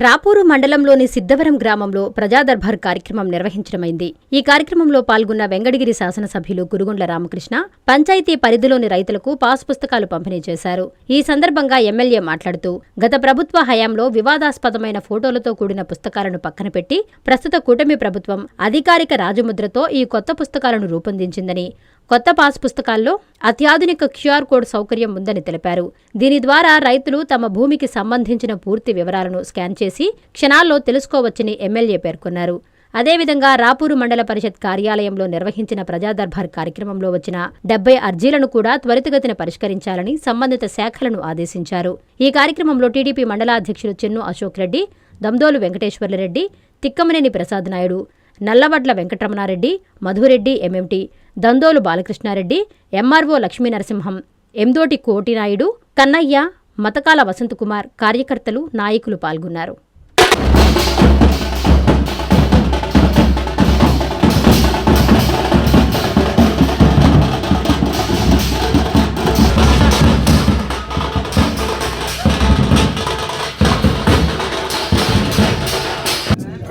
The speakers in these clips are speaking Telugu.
రాపూరు మండలంలోని సిద్ధవరం గ్రామంలో ప్రజాదర్బార్ కార్యక్రమం నిర్వహించడమైంది. ఈ కార్యక్రమంలో పాల్గొన్న వెంకటగిరి శాసనసభ్యులు గురుగుండ్ల రామకృష్ణ పంచాయతీ పరిధిలోని రైతులకు పాస్ పుస్తకాలు పంపిణీ చేశారు. ఈ సందర్భంగా ఎమ్మెల్యే మాట్లాడుతూ గత ప్రభుత్వ హయాంలో వివాదాస్పదమైన ఫోటోలతో కూడిన పుస్తకాలను పక్కన పెట్టి ప్రస్తుత కూటమి ప్రభుత్వం అధికారిక రాజముద్రతో ఈ కొత్త పుస్తకాలను రూపొందించిందని, కొత్త పాస్ పుస్తకాల్లో అత్యాధునిక క్యూఆర్ కోడ్ సౌకర్యం ఉందని తెలిపారు. దీని ద్వారా రైతులు తమ భూమికి సంబంధించిన పూర్తి వివరాలను స్కాన్ చేసి క్షణాల్లో తెలుసుకోవచ్చని ఎమ్మెల్యే పేర్కొన్నారు. అదేవిధంగా రాపూరు మండల పరిషత్ కార్యాలయంలో నిర్వహించిన ప్రజాదర్బార్ కార్యక్రమంలో వచ్చిన 70 అర్జీలను కూడా త్వరితగతిన పరిష్కరించాలని సంబంధిత శాఖలను ఆదేశించారు. ఈ కార్యక్రమంలో టీడీపీ మండల అధ్యక్షులు చెన్ను అశోక్ రెడ్డి, దమ్దోలు వెంకటేశ్వర్లరెడ్డి, తిక్కమనేని ప్రసాద్ నాయుడు, నల్లవడ్ల వెంకటరమణారెడ్డి, మధురెడ్డి ఎంఎంటీ, దందోలు బాలకృష్ణారెడ్డి, ఎంఆర్ఓ లక్ష్మీనరసింహం, ఎందోటి కోటినాయుడు, కన్నయ్య, మతకాల వసంతకుమార్, కార్యకర్తలు, నాయకులు పాల్గొన్నారు.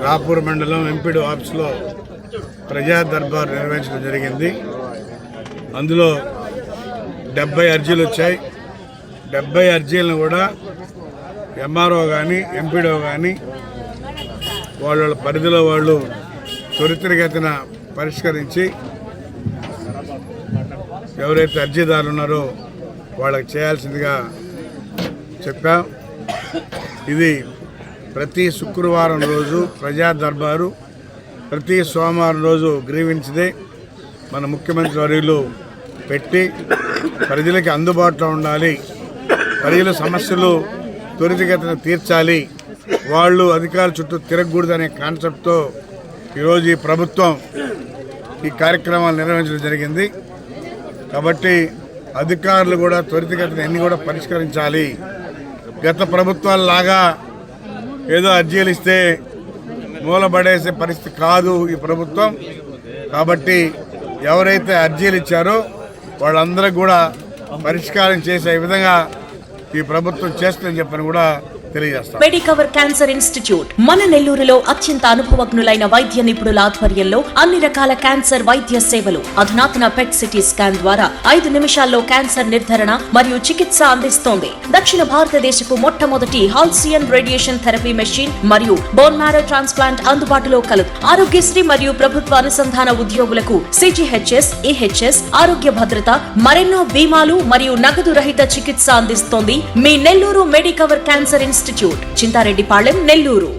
రాపూర్ మండలం ఎంపీడీ ఆఫీసులో ప్రజా దర్బార్ నిర్వహించడం జరిగింది. అందులో 70 అర్జీలు వచ్చాయి. 70 అర్జీలను కూడా ఎంఆర్ఓ కానీ ఎంపీడీఓ కానీ వాళ్ళ పరిధిలో వాళ్ళు త్వరితగతిన పరిష్కరించి ఎవరైతే అర్జీదారులు ఉన్నారో వాళ్ళకి చేయాల్సిందిగా చెప్పాం. ఇది ప్రతి శుక్రవారం రోజు ప్రజా దర్బారు, ప్రతి సోమవారం రోజు గ్రీవెన్స్ డే మన ముఖ్యమంత్రి వర్యులు పెట్టి ప్రజలకి అందుబాటులో ఉండాలి, ప్రజల సమస్యలు త్వరితగతిన తీర్చాలి, వాళ్ళు అధికారుల చుట్టూ తిరగకూడదనే కాన్సెప్ట్తో ఈరోజు ఈ ప్రభుత్వం ఈ కార్యక్రమాలు నిర్వహించడం జరిగింది. కాబట్టి అధికారులు కూడా త్వరితగతిన అన్ని కూడా పరిష్కరించాలి. గత ప్రభుత్వాలలాగా ఏదో అర్జీలు ఇస్తే మూలబడేసే పరిస్థితి కాదు ఈ ప్రభుత్వం. కాబట్టి ఎవరైతే అర్జీలు ఇచ్చారో వాళ్ళందరూ కూడా పరిష్కారం చేసే విధంగా ఈ ప్రభుత్వం చేస్తుందని చెప్పని కూడా తెలియజేస్తాం. మెడికవర్ క్యాన్సర్ ఇన్స్టిట్యూట్ మన నెల్లూరులో అత్యంత అనుభవజ్ఞులైన వైద్య నిపుణుల ఆధ్వర్యంలో అన్ని రకాల క్యాన్సర్ వైద్య సేవలు, అధునాతన పెట్ సిటీ స్కాన్ ద్వారా 5 నిమిషాల్లో క్యాన్సర్ నిర్ధారణ మరియు చికిత్స అందిస్తోంది. దక్షిణ భారతదేశపు మొట్టమొదటి హాల్సియన్ రేడియేషన్ థెరపీ మెషిన్ మరియు బోన్ మ్యారో ట్రాన్స్ప్లాంట్ అందుబాటులో కలదు. ఆరోగ్యశ్రీ మరియు ప్రభుత్వ అనుసంధాన ఉద్యోగులకు సిజిహెచ్ఎస్, ఈహెచ్ఎస్, ఆరోగ్య భద్రత, మరెన్నో బీమాలు మరియు నగదు రహిత చికిత్స అందిస్తోంది మీ Nellore Medicover cancer institute, Chintareddypalem, Nellore.